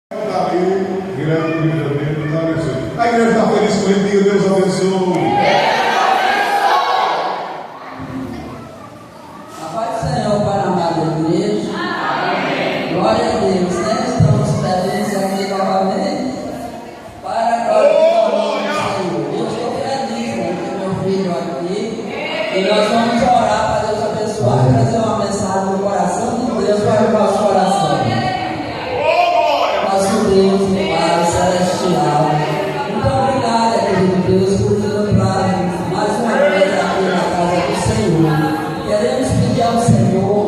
Está ali, grande Deus abençoe. A igreja está feliz com ele, diga Deus abençoe. A paz do Senhor para a amada igreja. Amém. Glória a Deus, né? Estamos felizes aqui novamente para a glória do Senhor. Eu estou feliz, né? Ter meu filho aqui. E nós vamos orar para Deus abençoar e trazer uma mensagem do coração de Deus para o nosso coração. Nosso Deus, Pai Celestial. Muito obrigada, querido Deus, por nos livrar mais uma vez aqui na casa do Senhor. Queremos pedir ao Senhor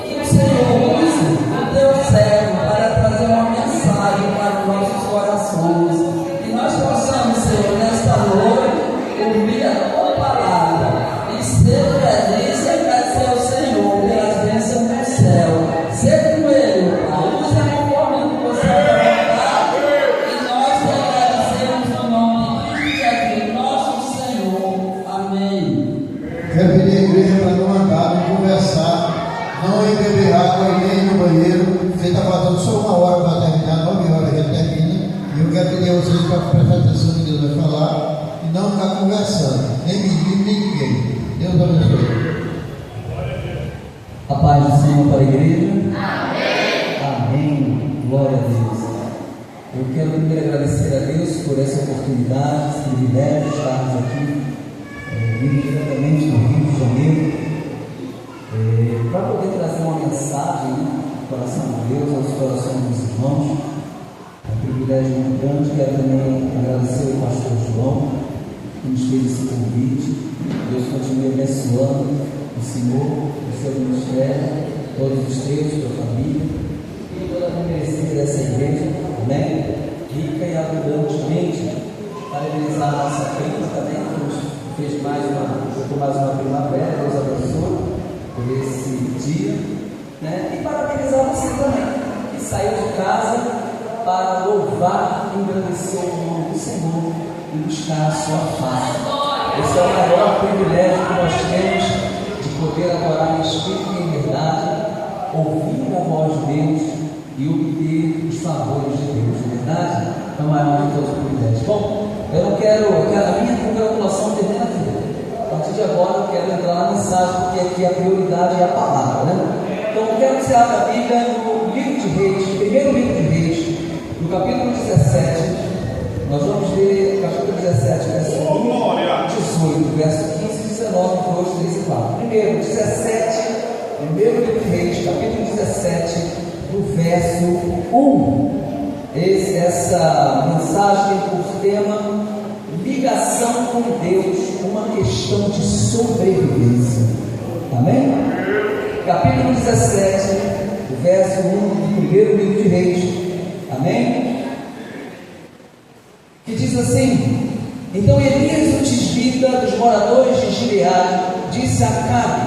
que o Senhor use o teu servo para trazer uma mensagem para os nossos corações. Que nós possamos, Senhor, nesta noite, ouvir a tua palavra e ser feliz e agradecer ao Senhor pelas bênçãos do céu. Ser com ele, Pai. Usa conforme você vontade e nós te agradecemos no nome de Cristo, nosso Senhor. Amém. Quero pedir à igreja para não andar, não conversar, não ir beber água e nem ir no banheiro. Você está faltando só uma hora para terminar, 9 horas já termina. E eu quero pedir a vocês para prestar atenção no que Deus vai falar e não ficar conversando, nem menino, nem ninguém. Deus abençoe. A paz do Senhor para a igreja. Amém. Amém. Glória a Deus. Eu quero primeiro agradecer a Deus por essa oportunidade, esse privilégio de estarmos aqui, vindo diretamente do Rio de Janeiro, para poder trazer uma mensagem do coração de Deus aos corações dos irmãos. É um privilégio muito grande. Quero também agradecer ao pastor João, que nos fez esse convite. Deus continue abençoando o Senhor, o seu ministério, todos os teus, tua família e toda a congregação dessa igreja, amém? Rica e abundantemente. Parabenizar a nossa prima também, que nos fez mais uma primavera. Deus abençoe por esse dia, né? E parabenizar você também, que saiu de casa para louvar e engrandecer o nome do Senhor e buscar a sua face. Esse é o maior privilégio que nós temos, de poder adorar em espírito e em verdade, ouvir a voz de Deus e obter os favores de Deus, na verdade, é o maior de todos os privilégios. Bom, eu quero a minha congratulação termina aqui. A partir de agora eu quero entrar na mensagem, porque aqui a prioridade é a palavra, né? Então eu quero que você abra a Bíblia no livro de Reis, primeiro livro de Reis, no capítulo 17. Nós vamos ler capítulo 17, verso 1, 18, verso 15, 19, 2, 3 e 4. Primeiro, 17, primeiro livro de Reis, capítulo 17, do verso 1. Essa mensagem tem por tema ligação com Deus, uma questão de sobrevivência. Amém? Capítulo 17, do verso 1 do primeiro livro de Reis. Amém? Que diz assim: então Elias, o tisbita dos moradores de Gileade, disse a Acabe: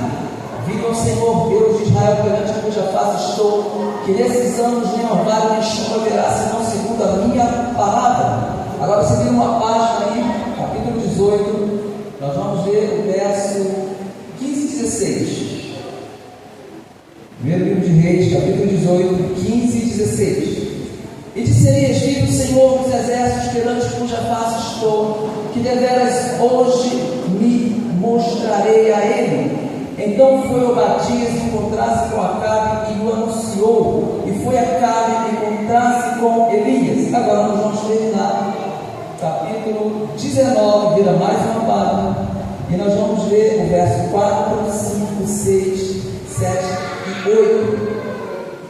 viva o Senhor Deus de Israel, perante cuja face estou, que nesses anos nem orvalho nem chuva haverá, senão segundo a minha palavra. Agora você vira uma página aí, capítulo 18, nós vamos ler o verso 15 e 16. Primeiro livro de Reis, capítulo 18, 15 e 16. E disse Elias: vive o Senhor dos exércitos, perante cuja face estou, que deveras hoje me mostrarei a ele. Então foi Obadias encontrar-se com Acabe e o anunciou, e foi Acabe encontrar-se com Elias. Agora nós vamos terminar capítulo 19, vira mais uma página, e nós vamos ler o verso 4, 5, 6, 7 e 8.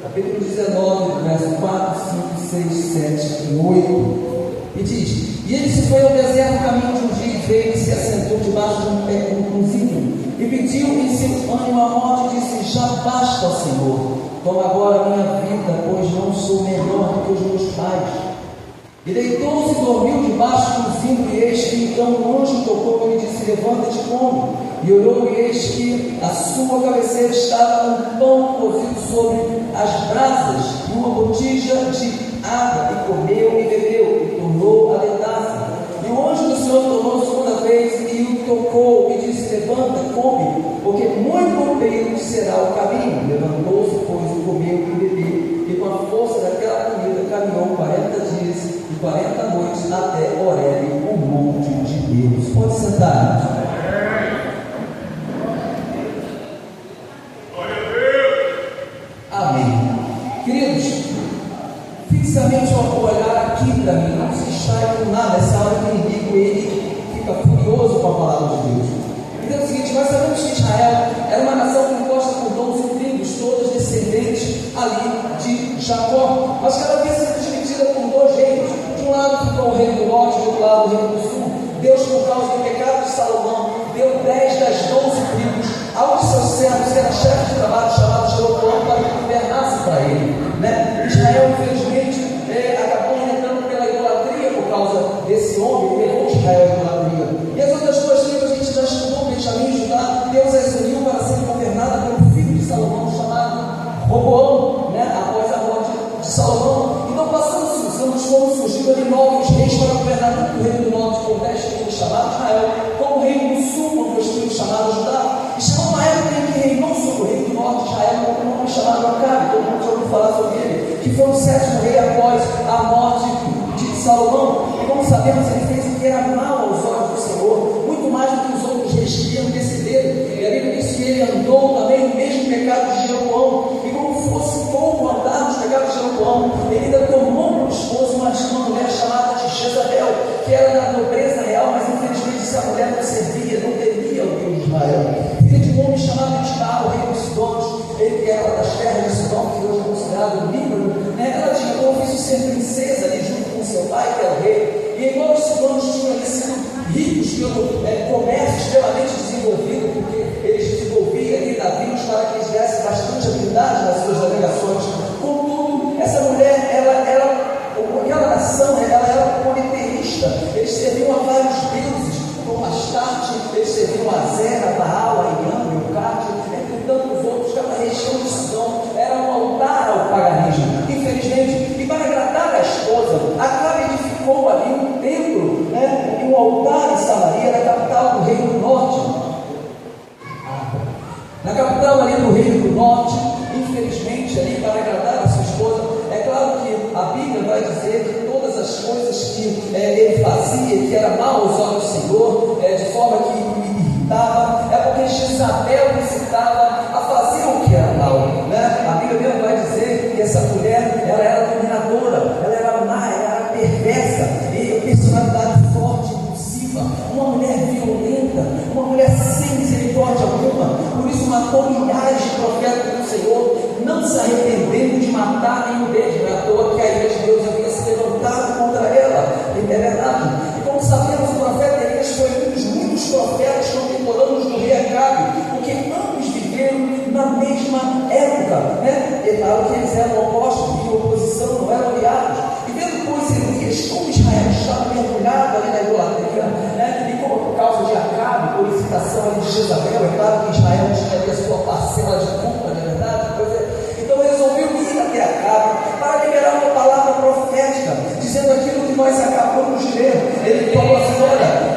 Capítulo 19, verso 4, 5, 6, 7 e 8. E diz: e ele se foi ao deserto, caminho de um dia, e veio e se assentou debaixo de um zinho, e pediu em seu ânimo a morte, e disse: já basta, ó Senhor, toma agora a minha vida, pois não sou melhor do que os meus pais. E deitou-se e dormiu debaixo do zinho, e eis que então um anjo tocou e lhe disse: levanta-te e come. E olhou, e eis que a sua cabeceira estava um pão cozido sobre as brasas e uma botija de água, e comeu e bebeu, e tornou a deitar-se. E o anjo do Senhor tornou a segunda vez e o tocou e disse: levanta, come, porque muito comprido será o caminho. Levantou-se, pois, e comeu e bebeu, e com a força daquela comida caminhou 40 Pode sentar. Amém. Queridos, fixamente ao olhar aqui para mim, não se distrai com nada. Essa hora que o inimigo ele fica furioso com a palavra de Deus. Então é o seguinte, nós sabemos que Israel era uma nação composta por 12 tribos, todas descendentes ali de Jacó, mas cada vez sendo dividida por dois reinos. De um lado ficou o reino do norte, do outro lado o reino do sul. Deus, por causa do pecado de Salomão, deu 10 das 12 tribos a um de seus servos, que era chefe de trabalho, chamado Jeroboão, para que governasse para ele, né? Israel, infelizmente, acabou entrando pela idolatria por causa desse homem, levou Israel à idolatria. E as outras duas tribos, a gente já estudou, Benjamim e Judá, Deus as uniu para ser governada pelo filho de Salomão, chamado Roboão, né? Após a morte de Salomão. Então, foram surgindo ali novos reis para governar tanto o reino do norte com 10 tribos chamados Israel, como o reino do sul com 2 tribos chamados Judá. E chegou uma época em que reinou sobre o reino do norte Israel com um homem chamado Acabe, todo mundo já ouviu falar sobre ele, que foi o 7º rei após a morte de Salomão. E como sabemos, ele fez o que era mal aos olhos do Senhor, muito mais do que os outros reis que antecederam. E a Bíblia diz que ele andou também no mesmo pecado de Jeroboão. E como fosse pouco andar nos pecados de Jeroboão, ele ainda tomou por esposa uma mulher chamada de Jezabel, que era da nobreza real, mas infelizmente essa mulher não servia, não temia o Deus de Israel. Filha de um homem chamado Estaal, rei dos Sidônios, ele que era das terras de Sidom, que hoje é considerado o Líbano, né? Ela tinha o ofício de ser princesa ali junto com seu pai, que era o rei. E igual os Sidônios tinham ali sido ricos pelo comércio extremamente desenvolvido, porque eles desenvolviam ali navios para que eles dessem bastante habilidade nas suas navegações. Contudo, essa mulher, aquela nação, ela era politeísta. Eles serviam a vários deuses, como Astarte, eles serviam a Zera, Baal, a Ian, Eucate, entre tantos outros. Cada região de Sidom era um altar ao paganismo, infelizmente. E para agradar a esposa, Acabe edificou ali um templo, né, e um altar em Samaria, na capital do reino do norte. Na capital ali do reino do norte, infelizmente, ali para agradar a sua esposa, é claro que a Bíblia vai dizer que todas as coisas que ele fazia, que era mal aos olhos do Senhor, de forma que irritava, é porque Jezabel incitava a fazer o que era mal, né? A Bíblia mesmo vai dizer que essa mulher, ela era dominadora, ela era má, ela era perversa, e personalidade forte, impulsiva, uma mulher violenta, uma mulher sem misericórdia alguma. Por isso matou milhares de profetas do Senhor, não se arrependendo de matar nenhum deles. Não é à toa que a ira de Deus havia se levantado contra ela. É verdade. E como sabemos, o profeta Elias foi um dos muitos profetas contemporâneos do rei Acabe, porque ambos viveram na mesma época, né? É claro que eles eram opostos, em oposição, não eram aliados. E vendo, pois, Elias, como Israel estava mergulhado ali na idolatria, né? E como por causa de Acabe, por incitação ali de Jezabel, é claro que Israel tinha ali a sua parcela de culpa, não é verdade? Então resolveu ir até Acabe para liberar uma palavra profética, dizendo aquilo que nós acabamos de ler. Ele falou assim: olha,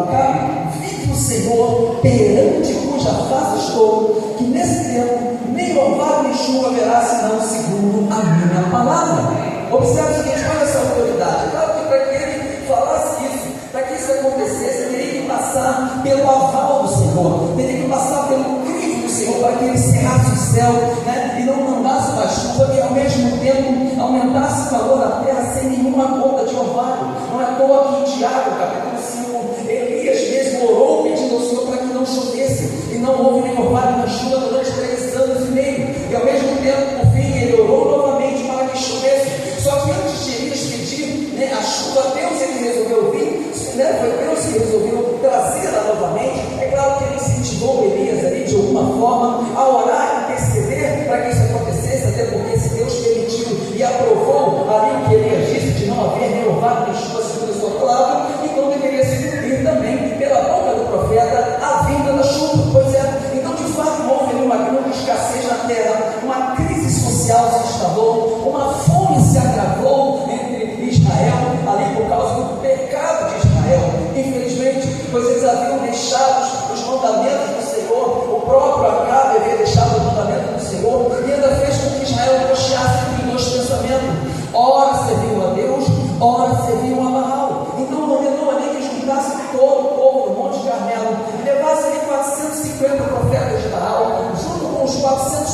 Acabe, vive o Senhor perante cuja face estou, que nesse tempo nem louvado nem chuva haverá, senão segundo a minha palavra. Observe o seguinte: olha essa autoridade. Claro que para que ele falasse isso, para que isso acontecesse, teria que passar pelo aval do Senhor, teria que passar pelo crivo do Senhor, para que ele cerrasse o céu, né, e não mandasse mais chuva, e ao mesmo tempo aumentasse o calor da terra sem nenhuma gota de orvalho. Não é à toa que em Tiago, capítulo 5, Elias mesmo orou pedindo ao Senhor para que não chovesse, e não houve nem orvalho na chuva durante 3 anos e meio. E ao mesmo tempo, por fim, ele orou novamente para que chovesse. Só que antes de Elias pedir, né, a chuva, Deus ele resolveu vir, né, foi Deus que resolveu trazê-la novamente. É claro que ele incentivou Elias ali de alguma forma a orar e interceder para que isso acontecesse, até porque se Deus permitiu e aprovou a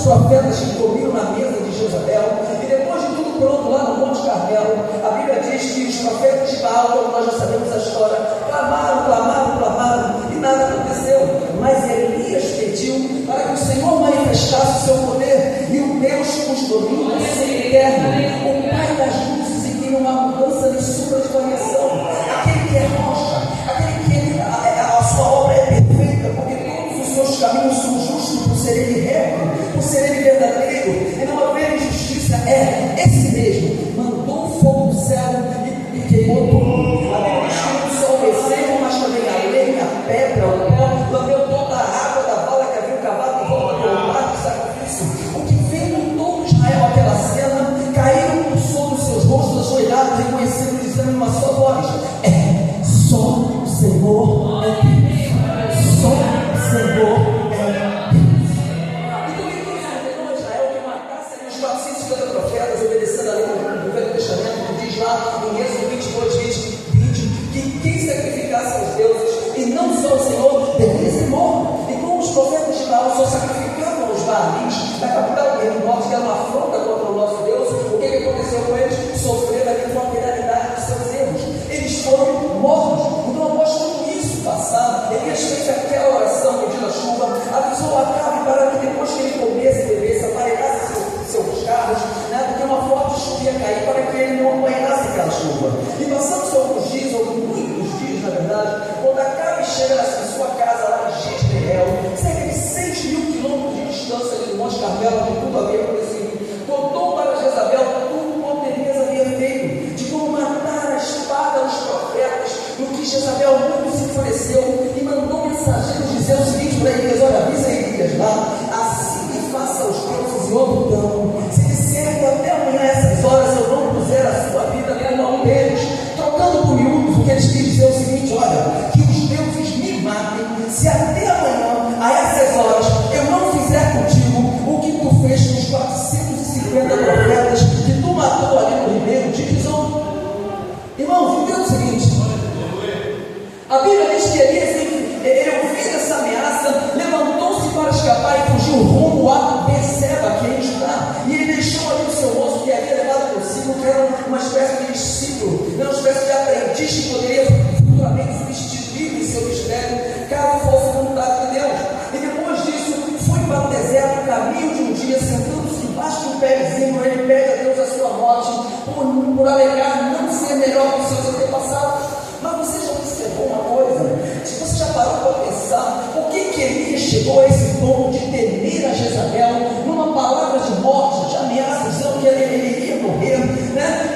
profetas que comiam na mesa de Jezabel, e depois de tudo pronto lá no Monte Carmelo, a Bíblia diz que os profetas de Baal, como nós já sabemos a história, clamaram, e nada aconteceu. Mas Elias pediu para que o Senhor manifestasse o seu poder, e o Deus cujo domínio é eterno, o Pai das luzes, e tem uma mudança de sua de variação, aquele que é rocha, aquele que a sua obra é perfeita, porque todos os seus caminhos são justos por ser ele reto, por ser ele verdadeiro, e não haver injustiça. Esse mesmo mandou fogo do céu e queimou tudo. A Bíblia diz que só o bezerro, mas também a lenha, a pedra, o pó, lambeu toda a água da vala que havia cavado em volta do altar de sacrifício. O que veio em todo Israel aquela cena, caíram sobre os seus rostos ajoelhados, reconhecendo, dizendo em uma só voz: só o Senhor é Deus, só o Senhor é Deus. Então ele ordenou a Israel que matasse os 450 profetas, obedecendo a lei do Velho Testamento, que diz lá em Êxodo 22, 20, que quem sacrificasse aos deuses, e não só o Senhor, deveria ser morto. E como os profetas de Baal só sacrificavam os Baalins da capital do Reino Norte, que era uma afronta contra o nosso Deus, o que aconteceu com eles? Sofreram aqui com a penalidade dos seus erros. Eles foram mortos. Então, após tudo isso passar, Elias fez aquela oração pedindo a chuva, avisou Acabe para que depois que ele comesse e bebesse, aparelhasse seus carros, porque uma forte chuva ia cair, para que ele não apanhasse aquela chuva. E passando-se alguns dias, ou muitos dias na verdade, quando Acabe chega na sua casa lá em Jezreel, cerca de 6 mil quilômetros de distância ali do Monte Carmelo, onde tudo havia acontecido, contou para Jezabel tudo quanto Elias havia feito, de como matar a espada os profetas, no que Jezabel muito se enfureceu e mandou mensageiros dizer o seguinte para Elias: olha, avisa Elias lá, assim que faça aos deuses e obtão, se disser que até amanhã essas horas eu não puser a sua vida como a um deles, trocando por miúdos, o que eles queriam dizer é o seguinte: olha, que os deuses me matem, se até amanhã, a essas horas, eu não fizer contigo o que tu fez com os 450 profetas que tu matou ali no ribeiro de Quizon. Irmãos, entenda o seguinte: a Bíblia diz que Elias, ele ouvindo essa ameaça, levantou-se para escapar e fugiu rumo a Berseba, que é em Judá, e ele deixou ali o seu moço que havia levado consigo, que era uma espécie de discípulo, uma espécie de aprendiz que poderia futuramente substituir em seu ministério, caso fosse vontade de Deus. E depois disso, foi para o deserto, caminho de um dia, sentando-se debaixo de um pézinho, ele pede a Deus a sua morte, por alegar não ser melhor que os seus antepassados. Mas você já observou uma coisa? Se você já parou para pensar, por que Elias chegou a esse ponto de temer a Jezabel, numa palavra de morte, de ameaça, dizendo que ele iria morrer,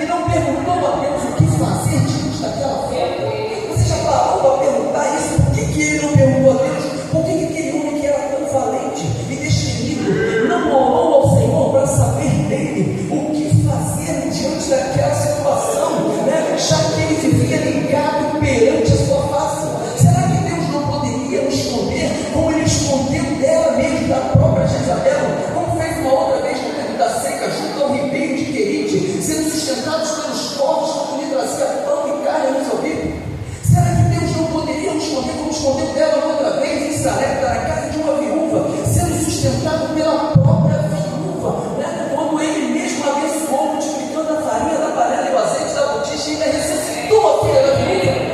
e não perguntou a Deus o que fazer diante daquela forma? Você já parou para perguntar isso? Por que ele não perguntou a Deus? Por que aquele homem que era tão valente e destemido não orou ao Senhor para saber dele o que fazer diante daquela situação, já que ele vivia ligado perante a sua face? Será que Deus não poderia o esconder como ele escondeu dela mesmo, da própria Jezabel, como fez uma outra vez no tempo da seca, junto ao ribeiro de Querite, sendo sustentados pelos povos que lhe trazia pão e carne no seu bico? Será que Deus não poderia o esconder como escondeu dela outra vez em Sarepta, na casa de uma viúva, sendo sustentado pela própria viúva, quando ele mesmo abençoou, multiplicando a farinha da panela e o azeite da botija, e ainda ressuscitou a filha da viúva?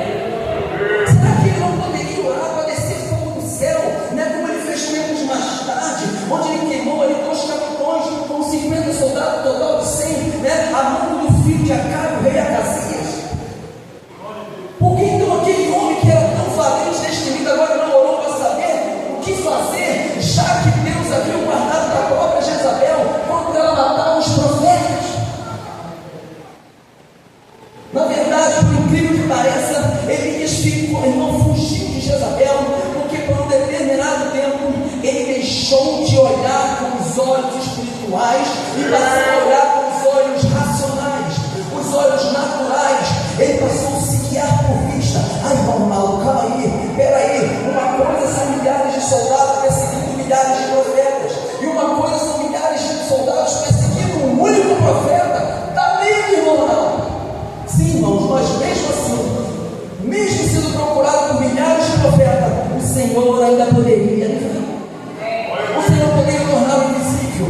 Será que ele não poderia orar para descer fogo do céu, como ele fez tempos mais tarde, onde ele queimou ali 2 capitões com 50 soldados, total de 100, a mão do filho de Acabe, o rei Acasias? Por que então aquele homem que era tão valente, destemido, agora não orou para saber o que fazer, já que Deus havia guardado da própria Jezabel quando ela matava os profetas? Na verdade, por incrível que pareça, Elias não fugiu de Jezabel, porque por um determinado tempo ele deixou de olhar com os olhos espirituais e passou a olhar com os olhos racionais, os olhos naturais. Ele passou a se guiar por vista. Ai, vamos maluco, calma aí, peraí. Uma coisa são milhares de soldados perseguindo milhares de profetas, e uma coisa são milhares de soldados perseguindo um único profeta. Está meio, irmão, não? Sim, irmãos, mas mesmo assim, mesmo sendo procurado por milhares de profetas, o Senhor ainda poderia, o Senhor poderia tornar invisível.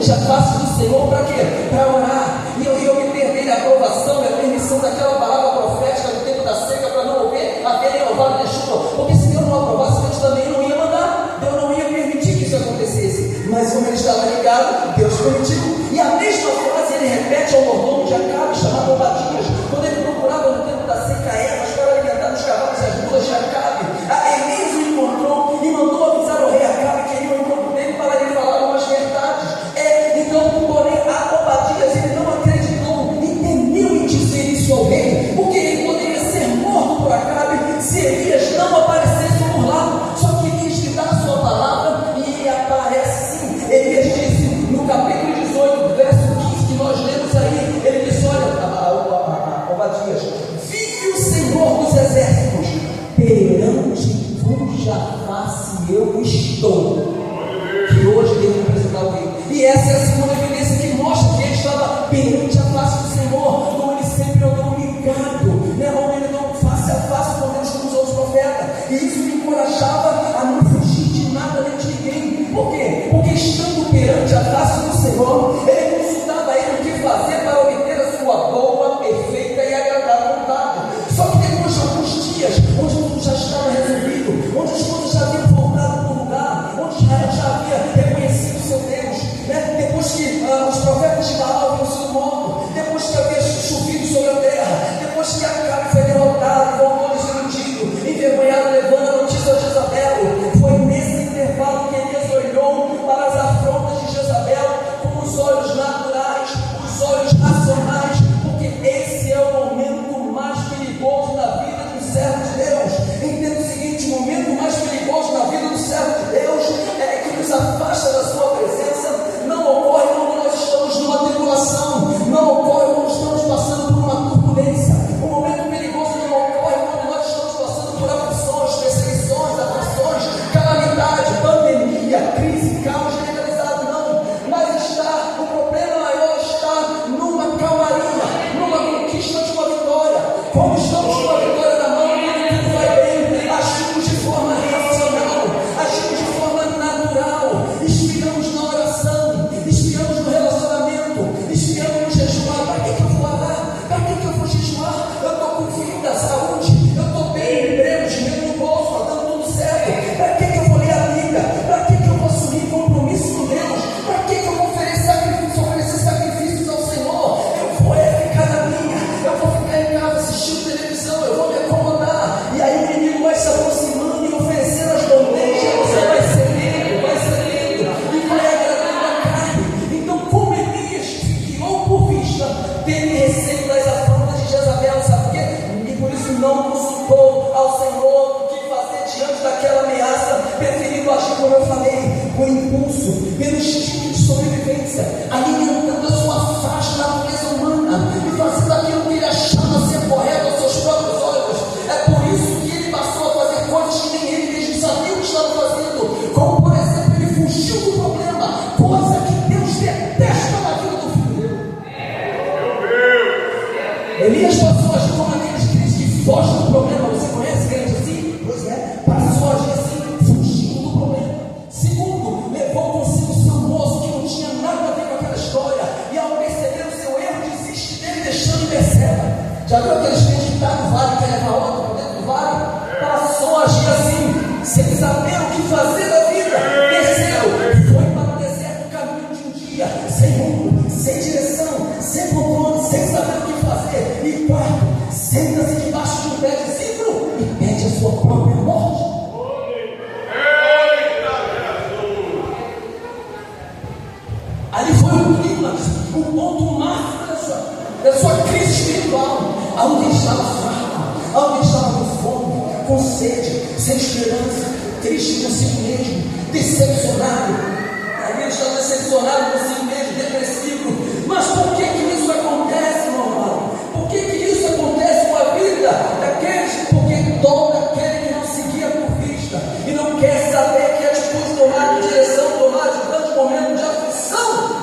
perante a face do Senhor para quê? Para orar. E eu me perdi a aprovação e a permissão daquela palavra profética no tempo da seca para não haver orvalho de chuva, porque se Deus não aprovasse, Deus também não ia mandar, Deus não ia permitir que isso acontecesse. Mas como ele estava ligado, Deus permitiu. E a mesma frase ele repete ao mordomo de Acabe, chamado Obadias, quando ele procurava no tempo da seca ervas para alimentar os cavalos e as mulas de Acabe. Elias o encontrou e mandou avisar ao rei Acabe que iria ao encontro dele para lhe falar umas verdades. Então, porém, Obadias ele não acreditou e temeu em dizer isso ao rei, porque ele poderia ser morto por Acabe se Elias não aparecesse por lá. Só que Elias lhe dá a sua palavra e ele aparece sim. Elias disse no capítulo 18, verso 15, que nós lemos aí, ele disse: olha, Obadias, vive o Senhor dos exércitos, perante cuja face eu estou, que hoje devo apresentar o rei. E essa é a segunda evidência que mostra que ele estava perante a face do Senhor, como ele sempre andou ligado, né? Como ele não face a face com Deus como os outros profetas. E isso me encorajava a não fugir de nada nem de ninguém. Por quê? Porque estando perante a face do Senhor, ele consultava ele o que fazer para obter a sua boa, perfeita e agradável vontade. Só que depois de alguns dias, onde tudo já estava resolvido, onde as coisas já haviam voltado para o lugar, onde Israel já havia reconhecido o seu Deus, né? Depois que os profetas de Baal haviam sido mortos, depois que havia chovido sobre a terra, depois que Acabe foi derrotado, voltou desiludido, envergonhado, levando a notícia de Jezabel, foi nesse intervalo que Elias olhou para as afrontas de Jezabel com os olhos naturais, os olhos racionais, porque esse é o momento mais perigoso na vida do servo de Deus. Entenda o seguinte: o momento mais perigoso na vida do servo de Deus é que nos afasta da sua presença. Não ocorre quando nós estamos numa tribulação, não ocorre quando estamos passando por uma turbulência. O momento perigoso não ocorre quando nós estamos passando por aflições, perseguições, aflições, calamidade, pandemia, crise, caos generalizado, não. Mas o problema maior está numa calmaria, numa conquista de uma vitória. Como estamos com a vitória na mão, tudo vai bem, agimos de forma racional, agimos de forma natural, inspiramos na oração, inspiramos no relacionamento, inspiramos no jejuar. Para que eu vou orar? Para que eu vou jejuar? Eu estou com vida, saúde, eu estou bem, emprego, dinheiro no bolso, está dando tudo certo. Para que eu vou ler a Bíblia? Para que eu vou assumir compromisso com Deus? Para que eu vou oferecer sacrifícios ao Senhor? Eu vou ficar na minha, eu vou ficar em casa assistindo televisão, eu vou me acomodar. E aí o inimigo vai se aproximando e oferecendo as bandejas, você vai cedendo e vai agradando a carne. Então, como Elias ficou por vista, teve receio das afrontas de Jezabel, sabe por quê? E por isso não consultou ao Senhor o que fazer diante daquela ameaça, preferindo agir, como eu falei, por impulso, pelo instinto de sobrevivência, alimentando a sua frágil natureza humana e fazendo aquilo que ele achava ser correto aos seus próprios olhos. É por isso que ele passou a fazer coisas que nem ele mesmo sabia o que estava fazendo, como por exemplo, ele fugiu do problema, coisa que Deus detesta na vida do filho dele. Elias passou a agir como aqueles crentes que fogem do problema. Você conhece crente assim? Pois é, passou a agir assim, fugindo do problema. Segundo, levou consigo seu moço que não tinha nada a ver com aquela história, e ao perceber o seu erro, desiste dele, deixando Beceba. Já viu aqueles crentes que está no vale, quer levar outro para dentro do vale? Passou a agir assim, sem saber o que fazer da vida. Desceu, foi para o deserto, caminho de um dia, sem rumo, sem direção, sem controle, sem saber o que fazer. E quarto, senta-se debaixo de um pé de cedro e pede a sua própria morte. Ali foi o clímax, o ponto máximo da sua crise espiritual, aonde ele estava fraco, aonde ele estava com fome, com sede, sem esperança, triste consigo mesmo, decepcionado. Aí ele estava decepcionado consigo mesmo, depressivo. Mas por que isso acontece, meu amado? Por que isso acontece com a vida daqueles? Porque todo aquele que não seguia por vista e não quer saber que atitude tomar, que direção tomar durante o momento de aflição.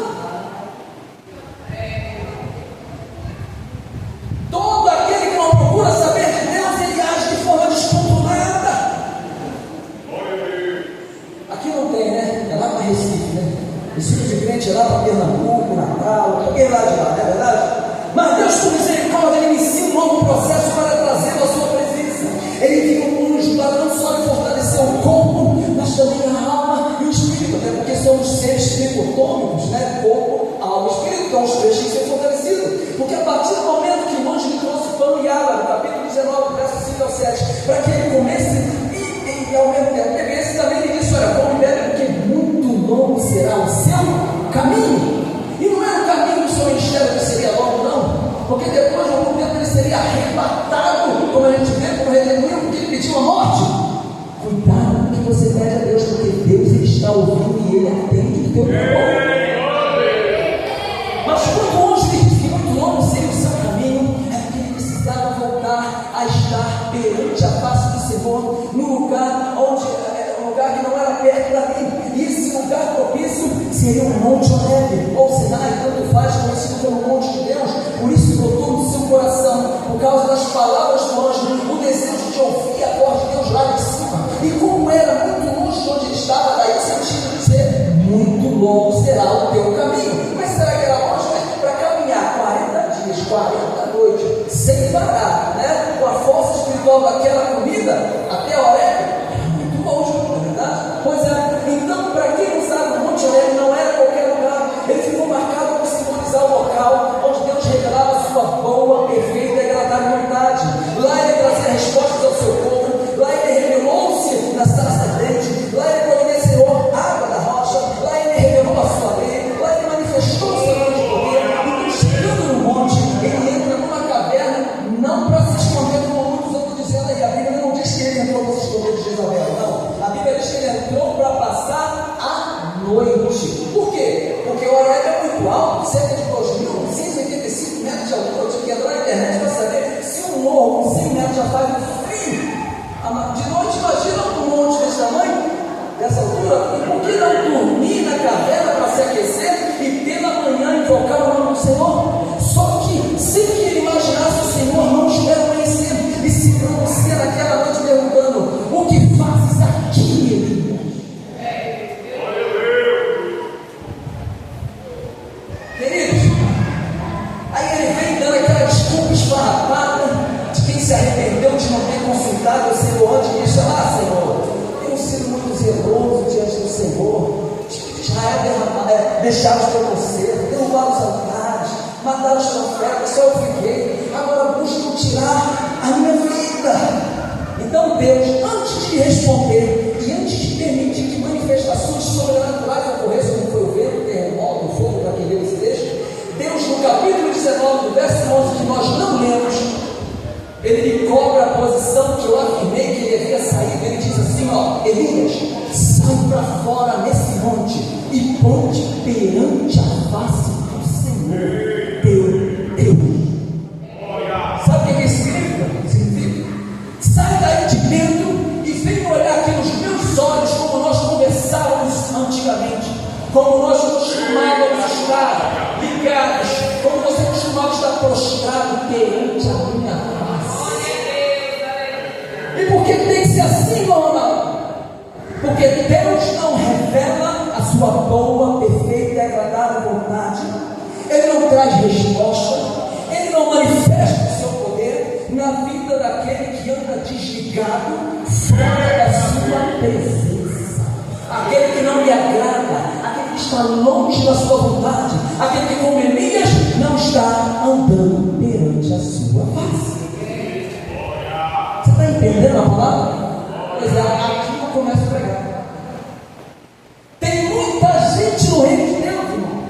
Todo aquele que não procura saber de Deus, ele age de forma descontrolada. Aqui não tem, né? É lá para Recife, né? Recife de crente é lá para dicotômicos, né? Corpo, alma e espírito. Então os três têm que ser fortalecidos. Porque a partir do momento que o anjo lhe trouxe pão e água, no capítulo 19, verso 5 ao 7, para que ele comesse e ao mesmo tempo bebesse, também ele disse: olha, come e bebe, porque muito longo será o seu caminho. E não é o caminho do seu ministério que seria longo, não. Porque depois de algum tempo ele seria arrebatado, como a gente vê, como redemoinho, porque ele pediu a morte. Cuidado com o que você pede a Deus, porque Deus ele está ouvindo e ele atende o teu clamor. Mas quando o anjo lhe disse que muito longo seria o seu caminho, é porque ele precisava voltar a estar perante a face do Senhor, no lugar onde um lugar que não era perto dali. E esse lugar propício seria o Monte Horebe, ou Sinai, tanto faz, conhecido como Monte de Deus. Por isso brotou no seu coração, por causa das palavras do anjo, o desejo de ouvir a voz de Deus lá de cima. E como era muito longe de onde ele estava, daí o sentido de dizer: muito longo será o teu caminho. Mas será que era longe? Para caminhar 40 dias, 40 noites, sem parar, né? Com a força espiritual daquela comida, até a Horebe, era muito longe, não é verdade? Pois é. Então, para quem não sabe, o Monte Horebe não era qualquer lugar. Ele ficou marcado para simbolizar o local onde Deus revelava a sua boa, perfeita e agradável vontade. Lá ele trazia respostas ao seu povo. Lá ele revelou-se na sarça ardente. Lá ele providenciou água da rocha. Lá ele revelou a sua lei. Lá ele manifestou o seu grande poder. E chegando no monte, ele entra numa caverna, não para se esconder, como muitos outros dizendo aí. A Bíblia não diz que ele entrou para se esconder de Jezabel, não. A Bíblia diz que ele entrou para passar a noite. Por quê? Porque o Horebe é muito alto, cerca de 2.185 metros de altura. Eu tive que entrar na internet para saber se um morro com 100 metros já faz frio. De noite, imagina um monte desse tamanho, dessa altura. E por que não dormir na caverna para se aquecer e pela manhã invocar o nome do Senhor? Só que, sem que ele imaginasse, o Senhor não espera amanhecer e se pronuncia naquela noite perguntando: o que fazes aqui, Elias? Queridos, aí ele vem dando aquela desculpa esfarrapada de quem se arrependeu de não ter consultado o Senhor antes e disse: ah, Senhor, tenho sido muito zeloso diante do Senhor. Israel deixava os teu conselho, derrubaram os altares, mataram os profetas, só eu fiquei. Agora buscam tirar a minha vida. Então Deus, antes de responder e antes de permitir que manifestações sobrenaturais ocorressem, como foi o vento, o terremoto, o fogo, para quem leu esse texto, Deus, no capítulo 19, do verso 11, que nós não lemos, ele lhe cobra a posição que eu afirmei que ele devia sair. Ele diz assim: ó, Elias, sai para fora nesse monte e ponte perante a face do Senhor teu Deus. Sabe o que isso significa? Sai daí de dentro e vem olhar aqui nos meus olhos, como nós conversávamos antigamente, como nós costumávamos estar ligados, como você costumava estar prostrado perante a minha face. E por que tem que ser assim, meu amado? Porque Deus não revela a sua boa, perfeita e agradável vontade. Ele não traz resposta. Ele não manifesta o seu poder na vida daquele que anda desligado fora da sua presença. Aquele que não lhe agrada, aquele que está longe da sua vontade, aquele que, como Elias, não está andando perante a sua face. Você está entendendo a palavra? Pois é, aqui eu começo a pregar. Tem muita gente no reino de Deus, irmão,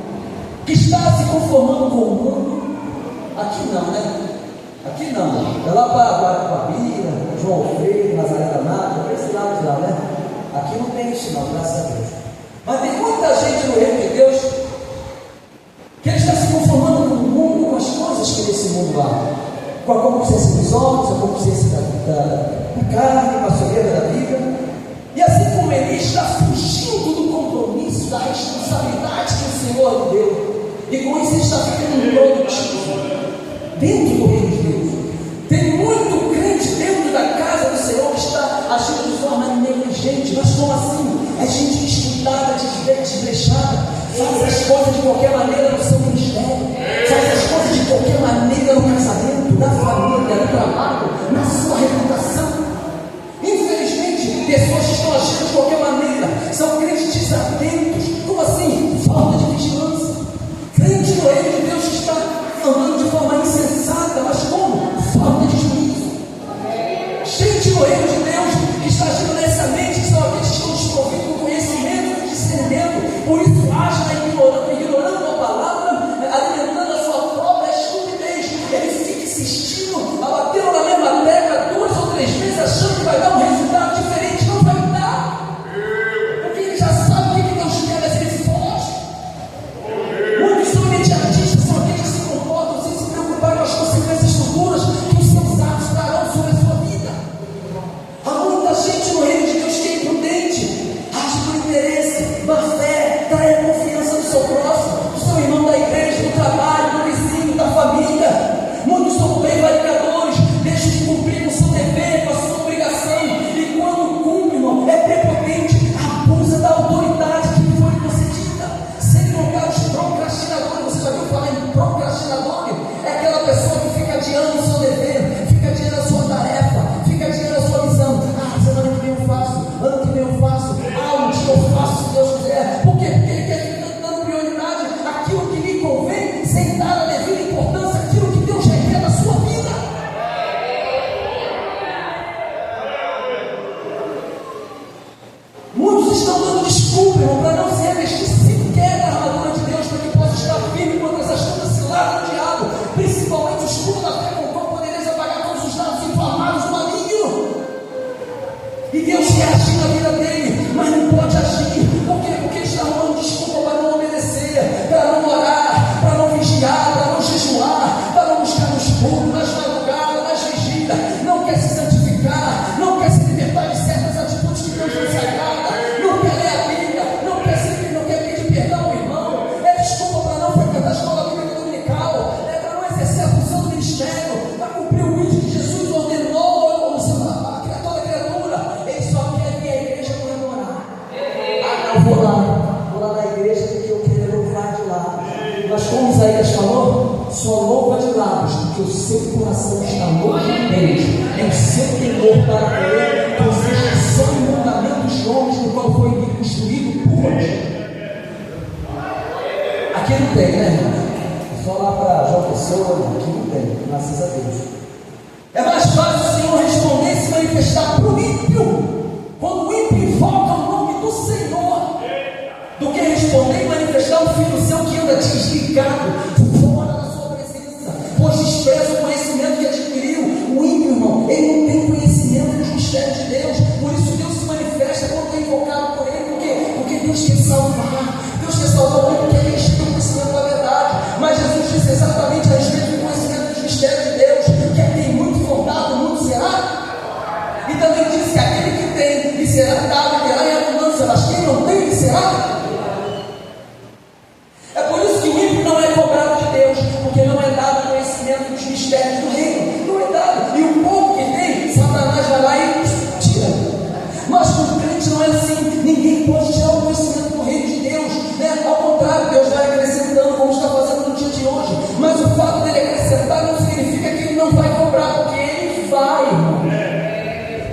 que está se conformando com o mundo. Aqui não, né? Aqui não. É lá para Guarabira, João Freire, Nazaré da Mata, para esse lado de lá, né? Aqui não tem isso não, graças a Deus. Mas tem muita gente no reino de Deus que está se conformando com o mundo, com as coisas que nesse mundo há, com a concupiscência dos olhos, a concupiscência da carne, com a soberba da vida. E assim como ele está fugindo do compromisso, da responsabilidade que o Senhor lhe deu, e com isso ele está ficando improdutivo dentro do reino de Deus. Tem muito crente dentro da casa do Senhor que está agindo de forma negligente. Mas como assim? É gente descuidada, desleixada, faz as coisas de qualquer maneira no seu ministério, faz as coisas de qualquer maneira no casamento, na família, no trabalho, na sua reputação. Infelizmente, pessoas que estão agindo de qualquer maneira são crentes desatentos. Como assim? Falta desculpa, irmão, para não se revestir sequer da armadura de Deus, para que possa estar firme contra essas tantas ciladas do diabo, principalmente o escudo da fé, com o qual podereis apagar todos os dados inflamados do maligno. E Deus quer agir na vida dele, mas não pode agir. Por quê? Porque ele está arrumando desculpa para não obedecer, para não orar, para não vigiar, para não jejuar, para não buscar nos cultos, nas madrugadas, nas vigílias. Não quer se santificar, não quer se libertar de certas atitudes que Deus não se agrada, não quer ler a Bíblia, não quer pedir perdão ao irmão. É desculpa para não frequentar a escola bíblica dominical, é para não exercer a função do ministério, para cumprir o índice que Jesus ordenou a toda criatura. Ele só quer vir à igreja comemorar. Ah, não, vou lá na igreja porque eu quero louvar de lá. Mas como Isaías falou, só louva de lábios, porque o seu coração está louco em Deus. É o seu temor para ele, ou seja, são o mandamento dos homens no qual foi construído por Deus. Aqui não tem, né, irmão? É só lá para João Pessoa, aqui não tem, graças a Deus. É mais fácil o Senhor responder e se manifestar para o ímpio, quando o ímpio invoca o nome do Senhor, do que responder e manifestar o filho seu que anda desligado, fora da sua presença, pois despreza o conhecimento que adquiriu. O ímpio, irmão, ele não tem conhecimento dos mistérios de Deus, por isso Deus se manifesta quando é invocado por ele. Por quê? Porque Deus quer salvar. Deus quer salvar o ímpio, porque ele tem o conhecimento da verdade. Mas Jesus disse exatamente a respeito do conhecimento dos mistérios de Deus, que é tem muito formado, muito será. E também disse que aquele que tem lhe será dado, terá em abundância, mas quem não tem lhe será. É por isso que o ímpio não é cobrado de Deus, porque não é dado conhecimento dos mistérios do reino, não é dado. E o pouco que tem, Satanás vai lá e tira. Mas com o crente não é assim, ninguém pode tirar o conhecimento do reino de Deus, né? Ao contrário, Deus vai acrescentando, como está fazendo no dia de hoje. Mas o fato dele acrescentar não significa que ele não vai cobrar, porque ele vai, irmão.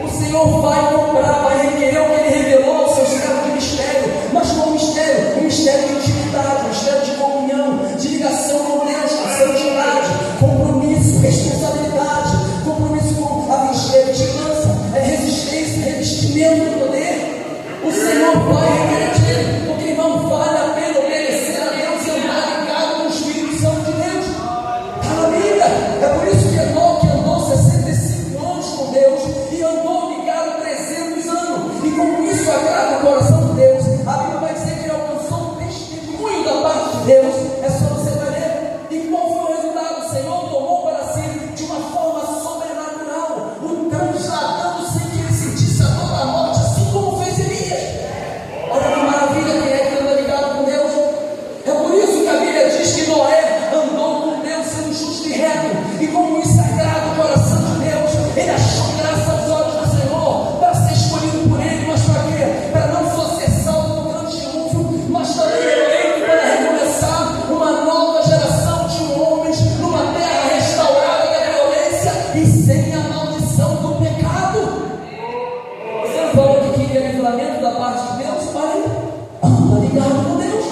O Senhor vai cobrar, vai requerer o que ele revelou ao seu servo de mistério. Mas qual mistério? Um mistério de intimidade, um mistério de comunhão, de ligação com Deus, com santidade, compromisso, responsabilidade, compromisso com a vigilância, resistência, revestimento do poder. O Senhor vai requerer de ele, porque irmão, vale a pena obedecer a Deus e andar ligado com o Espírito Santo de Deus. Está na Bíblia. É por isso que Enoque andou 65 anos com Deus e andou ligado 300 anos. E como isso agrada o coração de Deus, a Bíblia vai dizer que ele alcançou um testemunho da parte de Deus. É só você ver. E qual foi o resultado? O Senhor tomou para si de uma forma sobrenatural o transladando sem que ele sentisse a dor da morte, assim como fez Elias. Olha que maravilha, quem é que anda ligado com Deus? É por isso que a Bíblia diz que Noé andou com Deus sendo justo e reto. E como isso agrada o coração de Deus, ele achou graça aos olhos do Senhor para ser escolhido por ele. Mas para quê? Para não só ser salvo no grande dilúvio, mas também eleito para recomeçar uma nova geração de homens numa terra restaurada da violência e sem a maldição do pecado. Você não falou que queria livramento da parte de Deus? Pai, anda ligado com Deus.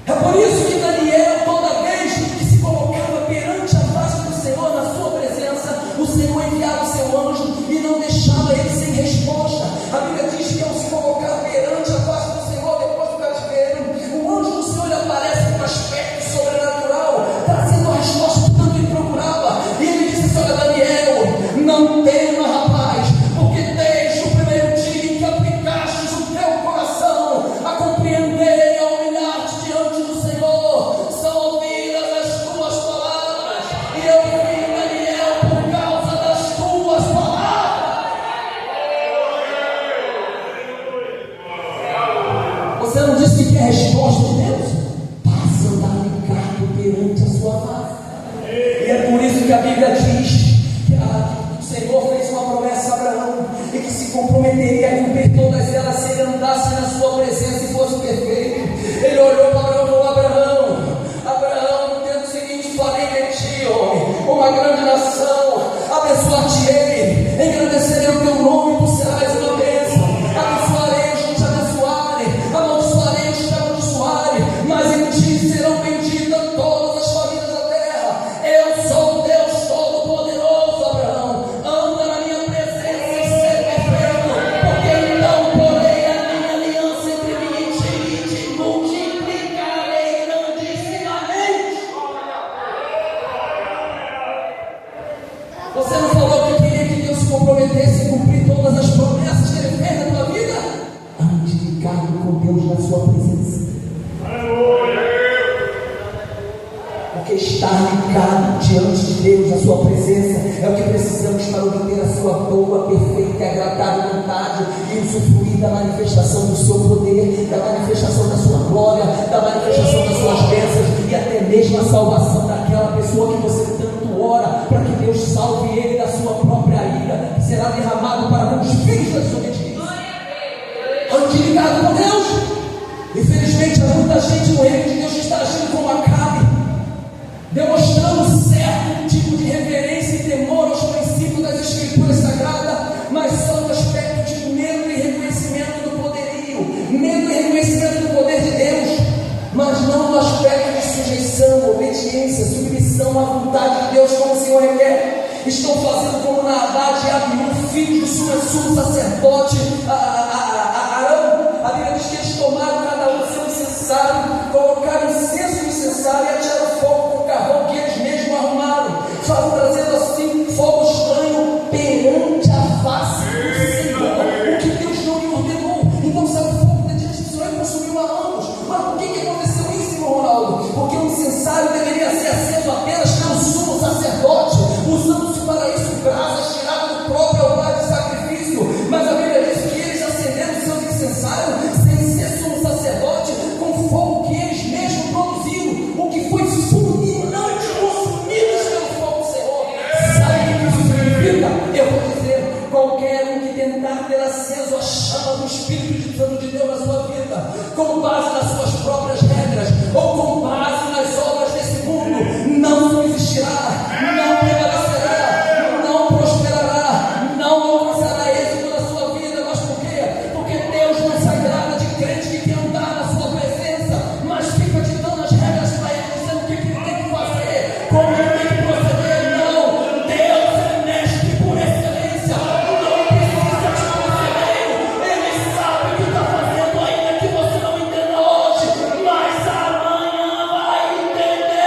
É por isso que Daniel, toda vez que se colocava perante a face do Senhor, na sua presença, o Senhor enviava o seu anjo e não deixava ele sem resposta. A Bíblia diz que ao se colocar perante a face do Senhor, depois do cativeiro, o anjo do Senhor lhe aparece com um aspecto sobrenatural, trazendo a resposta que tanto ele procurava. E ele disse: olha, Daniel, não tema, rapaz, porque desde o primeiro dia em que aplicaste o teu coração a compreender e a humilhar-te diante do Senhor, são ouvidas as tuas palavras, e eu vim, Daniel, por causa das tuas palavras. Você não disse que quer resposta de Deus? Passa a andar ligado perante a sua face. E é por isso que a Bíblia diz que o Senhor fez uma promessa a Abraão e que se comprometeria a cumprir todas elas se ele andasse na sua presença e fosse perfeito. Ele olhou para Abraão e falou: Abraão, entenda o seguinte, farei de ti, homem, uma grande nação, abençoar-te-ei, engrandecerei o teu nome, tu serás uma bênção, abençoarei os que te abençoarem, amaldiçoarei os que te amaldiçoarem, mas em ti serão benditas todas as famílias da terra. Eu sou o Deus Todo-Poderoso, Abraão, anda na minha presença e ser perfeito, porque então porei a minha é o que precisamos para obter a sua boa, perfeita e agradável vontade e usufruir da manifestação do seu poder, da manifestação da sua glória, da manifestação das suas bênçãos e até mesmo a salvação daquela pessoa que você tanto ora para que Deus salve ele da sua própria ira, que será derramado para os filhos da sua obediência. Ande ligado com Deus. Infelizmente há muita gente no reino de Deus que está agindo como Acabe, demonstrando certo tipo de reverência e temor aos princípios das Escrituras Sagradas, mas só no aspecto de medo e reconhecimento do poderio, medo e reconhecimento do poder de Deus, mas não no aspecto de sujeição, obediência, submissão à vontade de Deus, como o Senhor requer. Estão fazendo como Nadab e Abiú, filhos do sumo sacerdote Arão. A Bíblia diz que eles tomaram cada um seu incensário, colocaram incenso no incensário e atiraram fogo com o carvão que eles mesmos arrumaram, trazendo assim fogo estranho perante a face do Senhor, o que Deus não lhe ordenou. Então sabe, o fogo de Israel consumiu a ambos. Mas por que aconteceu isso, irmão Ronaldo? Porque o incensário deveria ser aceso apenas pelo sumo sacerdote, usando-se para isso brasas tiradas do próprio altar de sacrifício. Mas a Bíblia diz que eles acenderam seus incensários sem ser sumo sacerdote, com fogo que eles mesmos produziram, o que foi fulminante, consumidos pelo fogo do Senhor. Sabe o que isso significa? Eu vou dizer: qualquer um que tentar ter acesso à chama do Espírito Santo de Deus na sua vida, com base nas suas próprias regras, ou com base nas obras desse mundo, não subsistirá, não prevalecerá, não prosperará, não alcançará êxito na sua vida. Mas por quê? Porque Deus não se agrada de crente que quer andar na sua presença, mas fica te dando as regras para ele, dizendo o que ele tem que fazer, como ele tem que proceder. Não, Deus é mestre por excelência, não precisa te conselheiro, ele sabe o que está fazendo, ainda que você não entenda hoje, mas amanhã vai entender.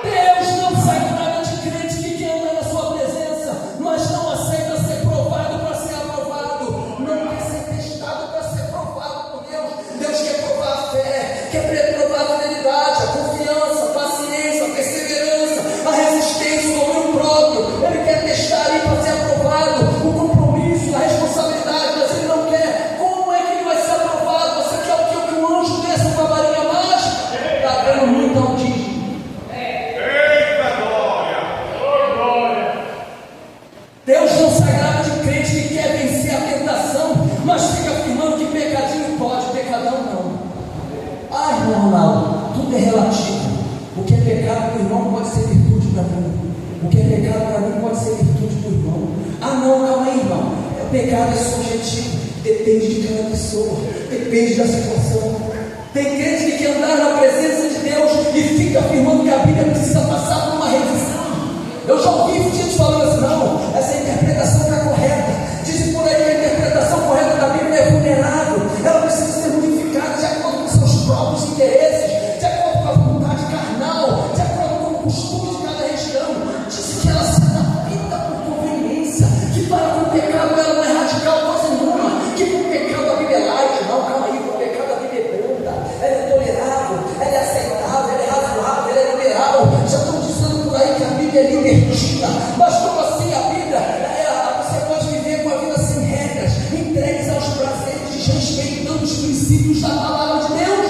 Deus não se agrada de crente que quer andar na sua presença, mas não aceita ser provado para ser aprovado, não quer ser testado para ser provado por Deus. Deus quer provar a fé, quer provar a fidelidade, a confiança, a paciência, a perseverança, a resistência, o domínio próprio. Ele quer testar aí para ser aprovado, o compromisso, a responsabilidade, mas ele não quer. Como é que ele vai ser aprovado? Você quer o que um anjo desça com a varinha mágica? Está vendo muito autismo. Deus não se agrada de crente que quer vencer a tentação, mas fica afirmando que pecadinho pode, pecadão não. Ah, irmão Ronaldo, tudo é relativo. O que é pecado para o irmão pode ser virtude para mim. O que é pecado para mim pode ser virtude para o irmão. Ah não, calma aí, irmão. O pecado é subjetivo, depende de cada pessoa, depende da situação. Tem crente que quer andar na presença de Deus e fica afirmando que a Bíblia precisa passar por uma revisão. Eu já ouvi gente falando assim: não, essa interpretação está correta. Dizem por aí que a interpretação correta da Bíblia é vulnerável, ela precisa ser modificada de acordo com seus próprios interesses, de acordo com a vontade carnal, de acordo com o costume de cada região. Dizem que ela se adapta por conveniência, que para com o pecado ela não é radical coisa nenhuma, que com o pecado a Bíblia é light. Não, calma aí, com o pecado a Bíblia é branda, ela é tolerável, ela é aceitável, ela é razoável, ela é liberal. Já estão dizendo por aí que a Bíblia é libertina, mas como assim a Bíblia? Você pode viver com a vida sem regras, entregues aos prazeres, desrespeitando os princípios da palavra de Deus.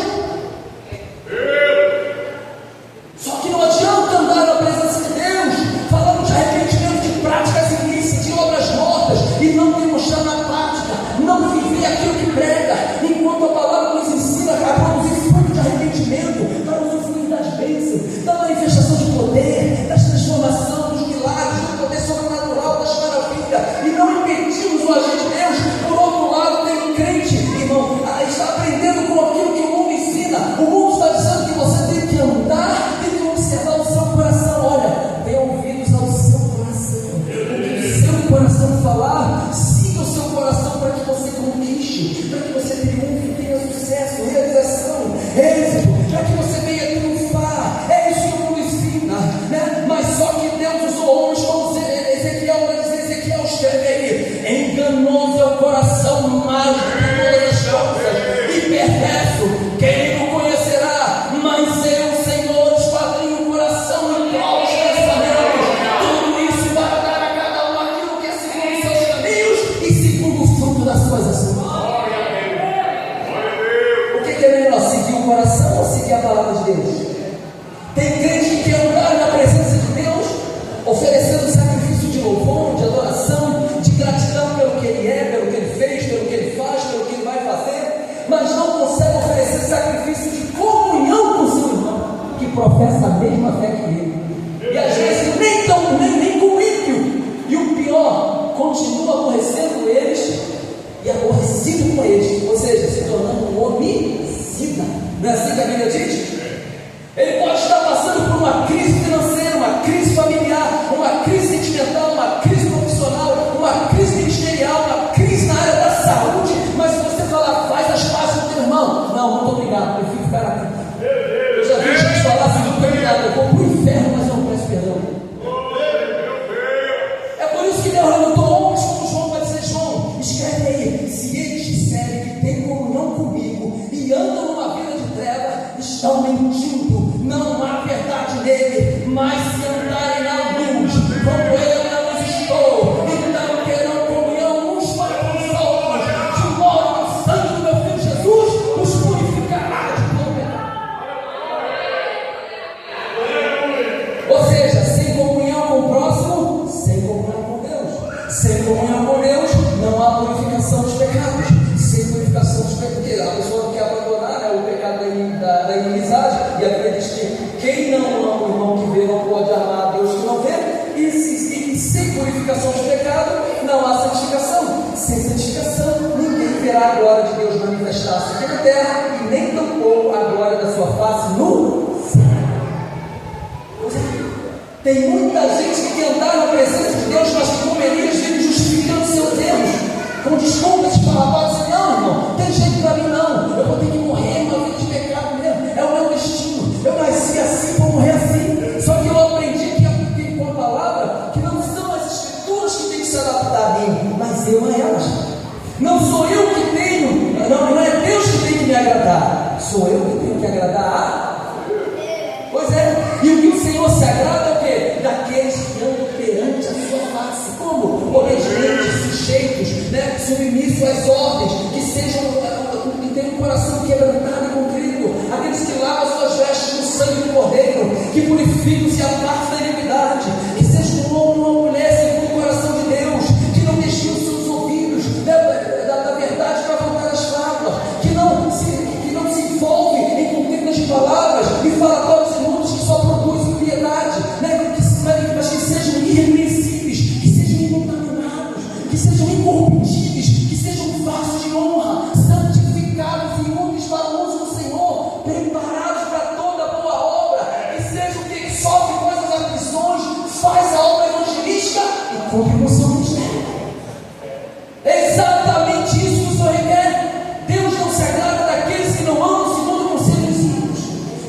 Só que não adianta andar na presença de Deus falando de arrependimento de práticas ilícitas, de obras mortas, e não demonstrar na prática, não viver aquilo que prega, enquanto a palavra nos ensina a produzir fruto de arrependimento, para usufruir das bênçãos, da manifestação de poder, das transformações, dos milagres, do poder sobrenatural, das maravilhas, e não impedimos o agir de Deus. Por outro lado, tem um crente, irmão, está aprendendo com aquilo que o mundo ensina. O mundo está dizendo que você tem que andar, tem que observar o seu coração. Olha, dê ouvidos ao seu coração, o que o seu coração falar, siga o seu coração para que você conquiste, para que você triunfe, tenha sucesso, realização, êxito, para que você venha triunfar. É isso que o mundo ensina. professa a mesma fé que ele. E às vezes nem com o ímpio. E o pior, continua aborrecendo eles e aborrecido com eles. Ou seja, se tornando um homicida. Não é assim que a Bíblia diz? Ele pode estar passando por uma crise financeira, uma crise familiar, uma crise sentimental, uma crise profissional, uma crise ministerial, uma crise na área da saúde. Mas se você falar, faz as pazes com o teu irmão, não, muito obrigado, eu fico ficar aqui. Eu já vi gente falar assim, muito obrigado, eu vou para o inferno, mas eu não peço perdão. É por isso que Deus levantou homens como João para dizer: João, escreve aí, se eles disserem que tem comunhão comigo e andam numa vida de treva, estão mentindo, não há verdade nele. Mas se andarem na luz, como eu na luz estou, então terão comunhão uns para com os outros, de modo que o sangue do meu filho Jesus os purificará de todo pecado. Ou seja, sem comunhão com o próximo, sem comunhão com Deus. Sem comunhão com Deus, não há purificação dos pecados. Sem purificação dos pecados, a pessoa não quer abandonar, né, o pecado da inimizade. E a Bíblia diz que quem não ama o irmão que vê não pode amar a Deus que não vê. E sem purificação de pecado não há santificação. Sem santificação ninguém verá a glória de Deus manifestar-se aqui na terra, e nem tampouco a glória da sua face no céu. Tem muita gente que quer andar na presença de Deus, mas que como Elias vive justificando seus erros, com desculpas de falar, dizendo: não, irmão, tem jeito para mim não, eu vou ter que morrer uma vida de pecado mesmo, é o meu destino, eu nasci assim, vou morrer assim. Só que eu aprendi que com a palavra, que não são as escrituras que têm que se adaptar a mim, mas eu a elas. Não sou eu que tenho, não é Deus que tem que me agradar, sou eu que tenho que agradar a. Pois é, e o que o Senhor se agrada é o quê? Daqueles que andam perante a sua face, como? Obedientes, sujeitos, né? Submissos às ordens, que sejam, que tenham um coração quebrantado e contrito, aqueles que lavam suas vestes no sangue do Cordeiro, que purificam-se a parte da iniquidade, que sejam um homem ou uma mulher segundo o coração de Deus, que não desviam seus ouvidos da verdade para voltar às fábulas, que não se envolve em contendas de palavras e falatórios imundos que só produzem impiedade, né? Mas que sejam irrepreensíveis, que sejam incontaminados, que sejam incorruptíveis, que sejam vasos de honra, santificados e úteis para o uso do Senhor, preparados para toda boa obra, que sejam quem sofre com as aflições, faz a obra evangelística e cumpre com o seu ministério. É exatamente isso que o Senhor requer. Deus não se agrada daqueles que não andam segundo o conselho dos ímpios,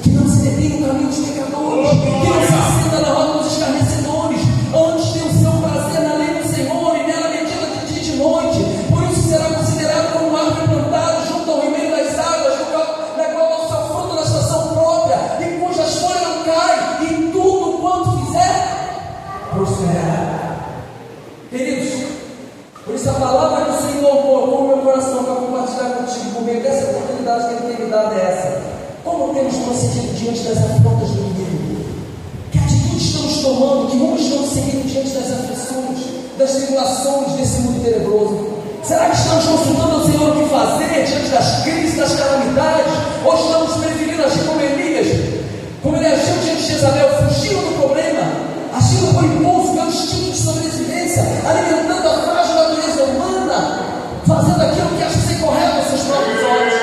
que não se detêm no caminho dos pecadores, que não se assentam na roda dos escarnecedores. Antes tem o seu prazer na lei do Senhor, e nela medita de dia e de noite. Por isso será considerado como árvore plantada junto ao ribeiro das águas, na qual dá o seu fruto na estação própria, e cujas folhas não caem, e tudo quanto fizer prosperará. Queridos, por isso a palavra que o Senhor colocou no meu coração para compartilhar contigo, por meio dessa oportunidade que Ele tem me dado, é essa: como temos procedido diante das afrontas do inimigo? Que atitude estamos tomando? Que rumo estamos seguindo diante das aflições, das tribulações desse mundo tenebroso? Será que estamos consultando ao Senhor o que fazer diante das crises, das calamidades? Ou estamos preferindo agir como Elias, como ele agiu diante de Jezabel, fugindo do problema, agindo por impulso, pelo instinto de sobrevivência, alimentando a frágil natureza humana, fazendo aquilo que acha ser correto aos seus próprios olhos?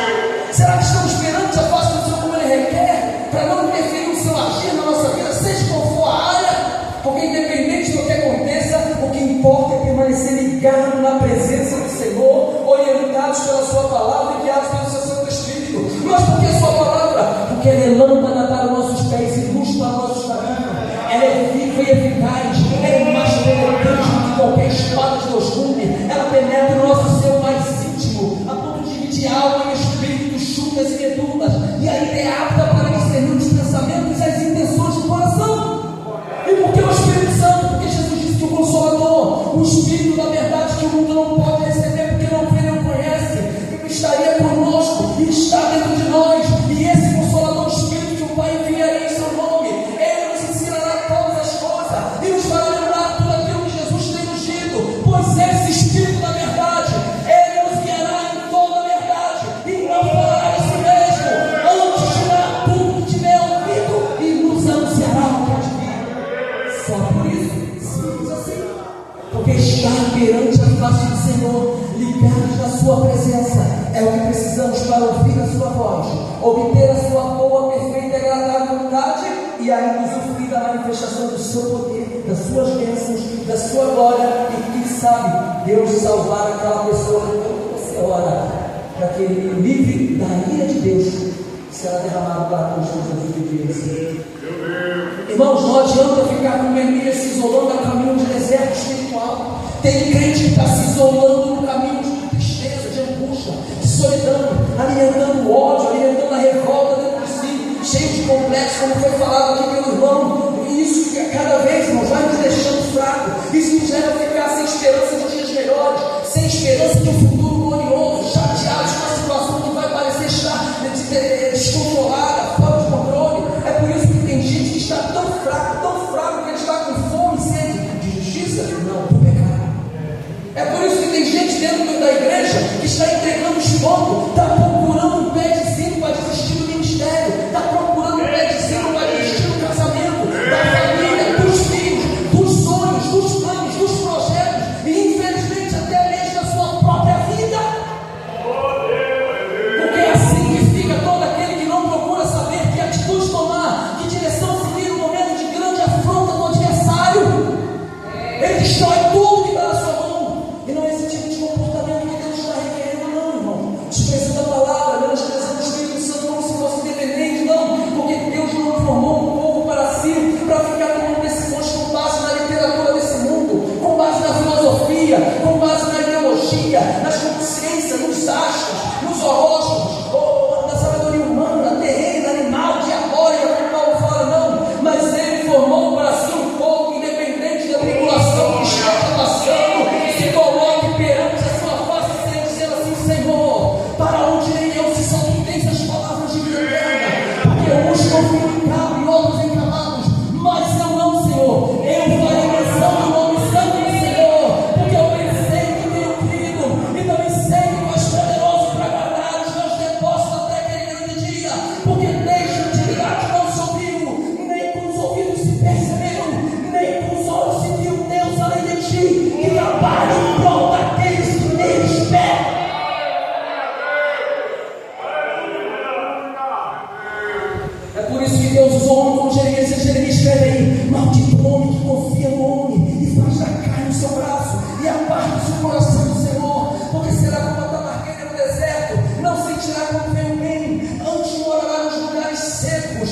Será que estamos perante a face do Senhor como Ele requer, para não interferir no seu agir na nossa vida, seja qual for a área? Porque independente do que aconteça, o que importa é permanecer ligado na presença do Senhor, orientados pela sua palavra e guiados pelo seu Santo Espírito. Mas por que a sua palavra? Porque ela é lâmpada para os nossos pés e luz para os nossos caminhos. Ela é viva e eficaz, ela é mais penetrante do que qualquer espada de dois gumes. Ela penetra no nosso ser mais íntimo, a ponto de dividir alma e espírito, chutas e medulas, e ainda é apta para discernir os pensamentos e as intenções do coração. E por que o Espírito Santo? Porque Jesus disse que o Consolador, o Espírito da verdade que o mundo não pode receber, porque não vê, não conhece, estaria conosco e está dentro de nós. E esse Consolador, o Espírito que o Pai envia, perante a face do Senhor, ligados na sua presença. É o que precisamos para ouvir a sua voz, obter a sua boa, perfeita e agradável vontade e ainda usufruir da manifestação do seu poder, das suas bênçãos, da sua glória e quem sabe Deus salvar aquela pessoa que você ora, para que ele livre da ira de Deus que será derramado para todos os dias. Irmãos, não adianta ficar com vermelho se isolando a caminho de deserto espiritual. Tem crente que está se isolando no caminho de tristeza, de angústia, de solidão, alimentando ódio, alimentando a revolta dentro de si, cheio de complexo, como foi falado aqui pelo irmão. E isso cada vez, irmãos, vai nos deixando fraco. Isso nos leva a ficar sem esperança de dias melhores, sem esperança de um futuro glorioso, chateados com a situação que vai parecer estar descontrolada, fora de controle. É por isso que tem gente que está tão fraco que ele está com fome e sede de justiça? Não, do pecado. É por isso que tem gente dentro da igreja que está entregando esforço, está procurando um pedezinho para desistir do ministério, está procurando um pedezinho para desistir do casamento, da família, dos filhos, dos sonhos, dos planos, dos projetos e infelizmente até mesmo da sua própria vida. Porque é assim que fica todo aquele que não procura saber que atitude tomar, que direção seguir no momento de grande afronta do adversário. Ele destrói tudo que está na sua mão. E não é esse tipo de comportamento que Deus está requerendo, não, irmão. Desprezando a palavra, menosprezando o Espírito Santo como se fosse independente, não. Porque Deus não formou um povo para si, para ficar tomando decisões com base na literatura desse mundo, com base na filosofia, com base na ideologia, nas consciências, nos astros, nos horóscopos, na sabedoria humana, terrena, animal, diabólica, como Paulo fala, não. Mas Ele formou para si um povo independente da tribulação que está passando, se coloque perante a sua face, dizendo assim: Senhor, para onde irei eu se só tu tens as palavras de vida eterna? Porque uns confiam em cabos e outros em cavalos, mas eu não, Senhor. Eu farei menção do nome santo do Senhor, porque eu pensei que tenho crido e também sei que tu és poderoso para guardar os meus depósitos até aquele grande dia. Porque desde a antiguidade não se ouviu, nem com os ouvidos se percebeu, nem com os olhos se viu Deus além de ti, que trabalha em prol daqueles que nele esperam. É por isso que Deus usou o homem como Jeremias. Jeremias escreve aí: maldito o homem que confia no homem e faz da carne o seu braço e aparta o seu coração do Senhor, porque será como a tamarqueira no deserto, não sentirá como vem o bem, antes morará nos lugares secos,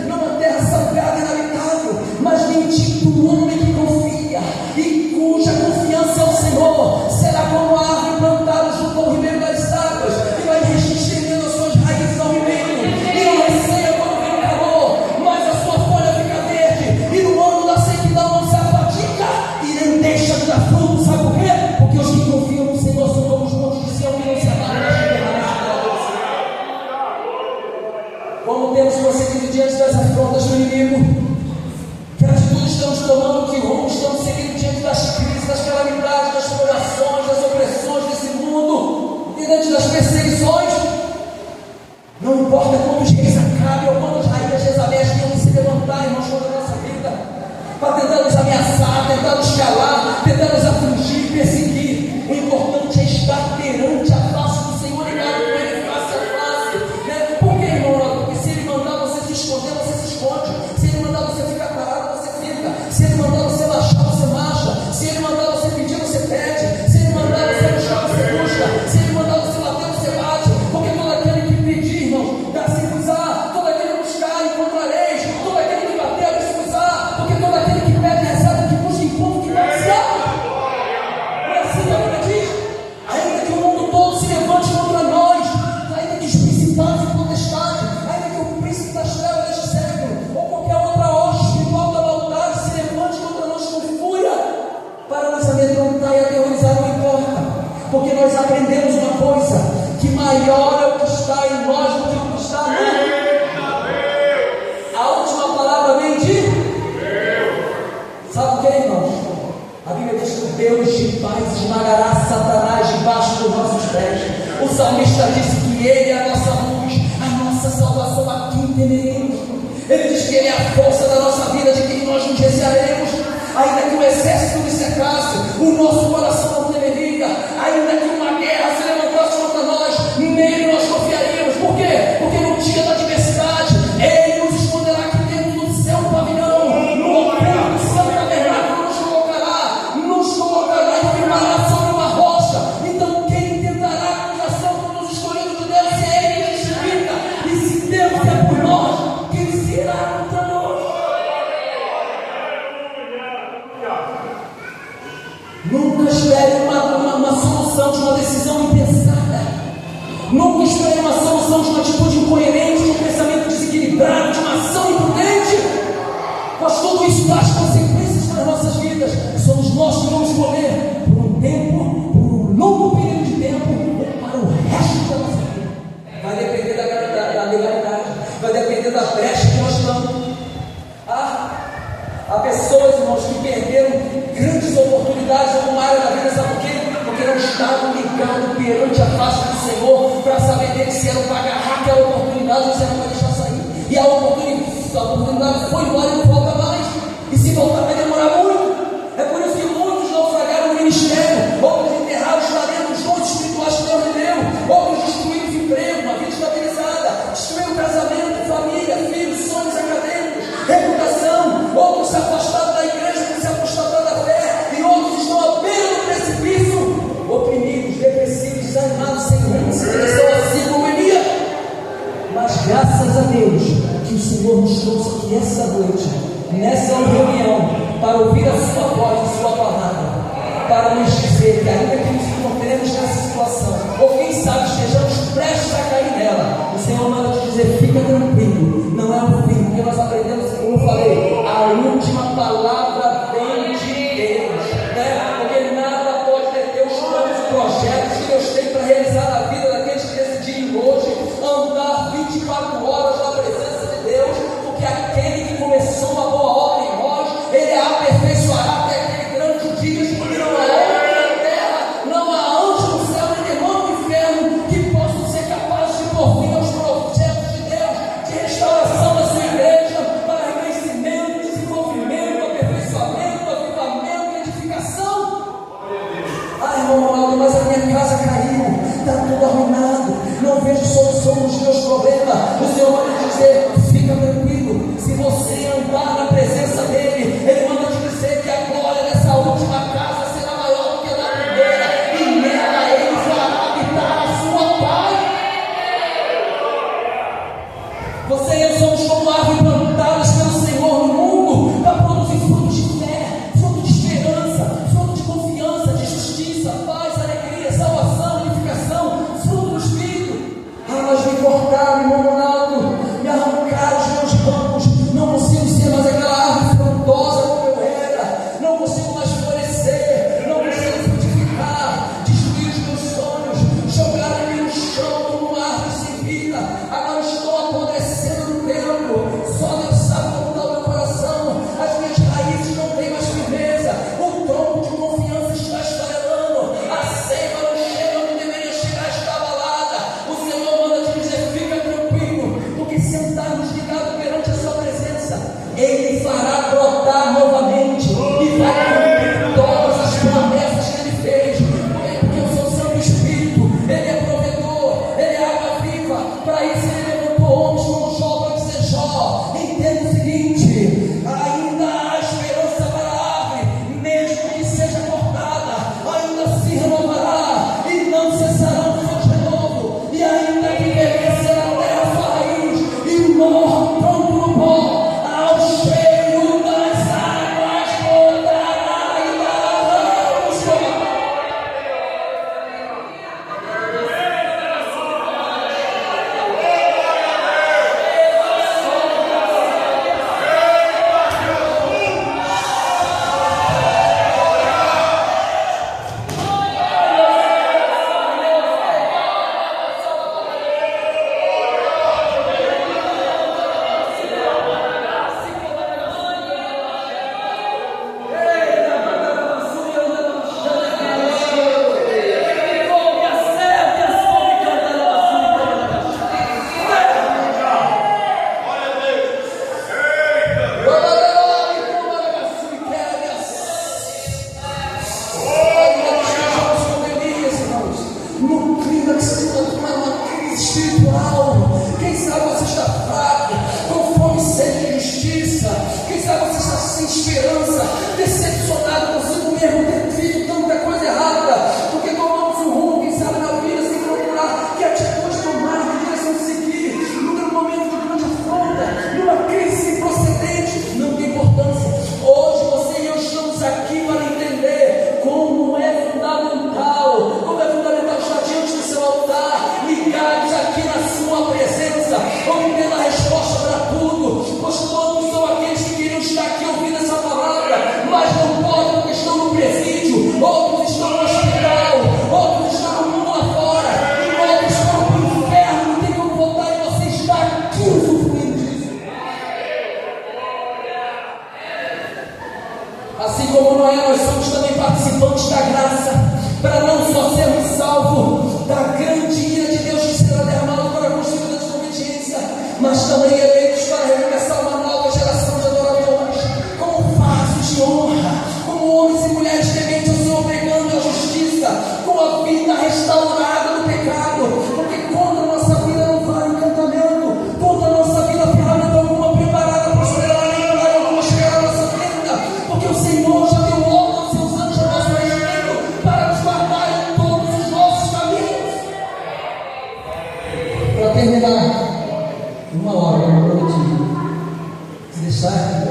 numa terra salgada e inabitável. Mas bendito o homem que confia e cuja confiança é o Senhor, será como a árvore plantada junto ao ribeiro das águas, e vai estendendo as suas raízes ao ribeiro, e não receia quando vem o calor, mas a sua folha fica verde, e no ano da sequidão não se afadiga e nem deixa de dar fruto. Sabe por quê? Porque os que confiam no Senhor são como os montes de Sião que não se abalam das temperamentos. Como temos procedido diante das afrontas do inimigo? Que atitude estamos tomando, que rumo estamos seguindo diante das crises, das calamidades, das provações, das opressões desse mundo e diante das perseguições? Não importa quantos reis Acabe ou quantas rainhas Jezabéis tenham que se levantar, irmãos, contra a nossa vida, para tentar nos ameaçar, tentar nos calar, tentar nos afligir, perseguir. O importante é estar perante a face do Senhor, ligado com Ele face a face, né? Por que, irmão? Porque se Ele mandar você se esconder, você se esconde. Se Ele mandar você ficar parado, você fica. Se Ele mandar você baixar, você marcha. Se Ele mandar você pedir, você pede. Se Ele mandar você buscar, você busca. Se Ele mandar você bater, você bate. Porque todo aquele que pedir, irmão, dá se cruzar. Todo aquele que buscar, encontrareis. Todo aquele que bater, dá se cruzar. Porque todo aquele que pede, recebe, que busca, encontra, que vai se dar. Não é assim que a Bíblia diz? Ainda que o mundo todo se levante contra nós, ainda que os principados e potestades, ainda que o príncipe das trevas deste século, ou qualquer outra hoste espiritual da maldade se levante contra nós com fúria, para nos amedrontar e aterrorizar, não importa, porque nós aprendemos uma coisa: que maior é o que está em nós do que o que está no mundo. A última palavra vem de Deus. Sabe o que, irmãos? A Bíblia diz que Deus de paz esmagará Satanás debaixo dos nossos pés. O salmista disse que Ele é a nossa luz, a nossa salvação, a quem temeremos. Ele diz que Ele é a força da nossa vida, de quem nós nos recearemos. Ainda que o exército nos cercasse, o nosso coração não tremeria, ainda que uma guerra se levantasse contra nós, nele nós confiaríamos. Por quê? Porque no dia da adversidade, Ele nos esconderá aqui dentro do seu pavilhão, no oculto do seu tabernáculo nos colocará e firmará sobre uma rocha. Então quem tentará acusação contra os escolhidos de Deus, se é Ele que justifica, e se Deus é por nós, quem será contra nós? Nunca espere uma solução de uma decisão impensada. Nunca espere uma solução de uma atitude incoerente, de um pensamento desequilibrado, de uma ação imprudente. Mas tudo isso traz consequências para as nossas vidas. Somos nós que vamos escolher por um tempo, por um longo período de tempo, ou para o resto da nossa vida. Vai depender da legalidade, vai depender da brecha que nós estamos. Há pessoas, irmãos, que perderam grandes oportunidades em alguma área da vida, sabe por quê? Porque não estavam ligando perante a face do Senhor para saber dele se era para agarrar aquela oportunidade ou se era para deixar sair. E a oportunidade foi embora e não volta mais. E se voltar vai demorar muito. É por isso que muitos naufragaram no ministério, outros enterraram os talentos, os dons espirituais que Deus lhe deu, outros destruíram o emprego, uma vida estabilizada, destruíram o casamento, família, filhos, sonhos acadêmicos, reputação. Outros se afastaram da igreja por se apostatar da fé, e outros estão à beira do precipício, oprimidos, depressivos, desanimados, sem rumo, sem direção, assim como Elias. Mas graças a Deus que o Senhor nos trouxe aqui essa noite, nessa reunião, para ouvir a sua voz e sua palavra, para nos dizer que ainda que nos encontremos nessa situação, ou quem sabe estejamos prestes a cair nela, o Senhor manda te dizer: fica tranquilo, não é o fim, porque nós aprendemos, como eu falei, a última palavra vem de Deus, né? Porque nada pode deter os planos e projetos que Deus tem para realizar na vida daqueles que decidirem hoje andar 24 horas na presença de Deus, porque aquele que começou uma boa obra em nós, Ele a aperfeiçoará até aquele grande dia. E não há homem na terra, não há anjo no céu, nem demônio no inferno que possam ser capazes de pôr fim aos projetos de Deus, de restauração da sua igreja, para crescimento, desenvolvimento, aperfeiçoamento, avivamento, edificação. Irmão Ronaldo, mas a minha casa caiu, está tudo arruinado, não vejo solução nos meus problemas. O Senhor manda te dizer: fica tranquilo, se você andar na presença dEle, Ele manda te dizer que a glória dessa última casa será maior do que a da primeira, e nela Ele fará habitar a sua paz. Você e eu somos como árvores plantadas pelo Senhor no mundo, para produzir frutos de fé, fruto de esperança, fruto de confiança, de justiça, paz, alegria, salvação, edificação, fruto do Espírito. Mas me cortaram, irmão Ronaldo, esperança, decepcionado consigo mesmo, ter feito tanta coisa errada, porque tomamos um rumo, quem sabe na vida, sem procurar que atitude tomar, que direção seguir, num momento de grande afronta, numa crise sem procedente, não tem importância. Hoje você e eu estamos aqui para entender como é fundamental estar diante do seu altar, ligados aqui na sua presença, obtendo a resposta para tudo, pois todos são aqueles que queriam estar aqui ouvindo essa palavra, mas não podem porque estão no presídio, outros estão no hospital, outros estão no mundo lá fora, e outros estão no inferno, não tem como voltar e você está aqui usufruindo disso. Assim como Noé, nós somos também participantes da graça, para não só sermos salvos da grande ira de Deus que será derramado para a construção da desobediência, mas também eleitos para recomeçar uma nova geração de adoradores, como vasos de honra, como homens e mulheres tementes ao Senhor, pregando a justiça, com a vida restaurada do pecado, porque contra a nossa vida não vale encantamento, contra a nossa vida ferramenta alguma preparada para prosperar, nem para alguma chegar à nossa tenda, porque o Senhor já deu ordem aos seus anjos a nosso respeito para nos guardar em todos os nossos caminhos. Para terminar, uma hora eu prometi, se deixar,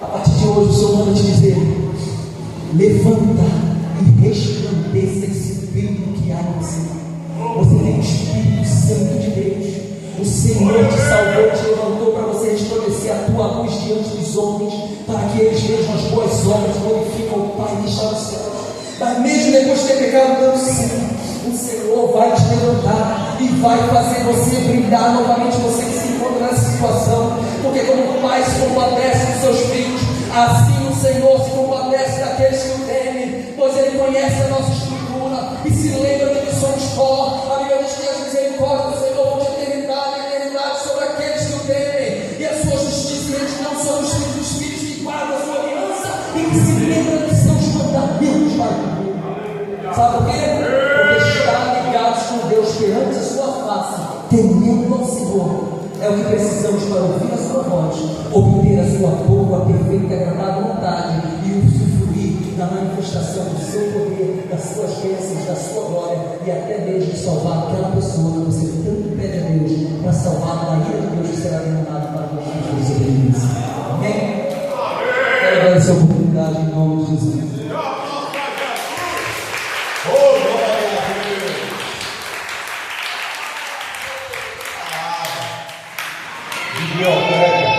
a partir de hoje o Senhor manda te dizer: levanta e resplandeça esse brilho que há em você. Você tem o Espírito Santo de Deus. O Senhor te salvou, te levantou para você resplandecer a tua luz diante dos homens, para que eles vejam as boas obras, glorificam o Pai que está no céu. Mas mesmo depois de ter pecado tanto, o Senhor vai te levantar e vai fazer você brilhar novamente, você que se encontra nessa situação, porque como o Pai se compadece dos seus filhos, assim o Senhor se compadece daqueles que o temem, pois Ele conhece a nossa estrutura e se lembra de que somos pó. A Bíblia diz que as misericórdias do Senhor vão de eternidade em eternidade sobre aqueles que o temem, e a sua justiça e retidão sobre os filhos dos filhos que guardam a sua aliança e que se lembram de seus mandamentos para cumprir. Sabe por quê? Porque estar ligados com Deus perante a sua face, temendo ao Senhor, é o que precisamos para ouvir a sua voz, obter a sua boa, perfeita e agradável vontade e usufruir da manifestação do seu poder, das suas bênçãos, da sua glória e até mesmo salvar aquela pessoa que você tanto pede a Deus para salvar da ira de Deus que será derramado para construir sua obediência. Amém? Quero agradecer a oportunidade em nome de Jesus.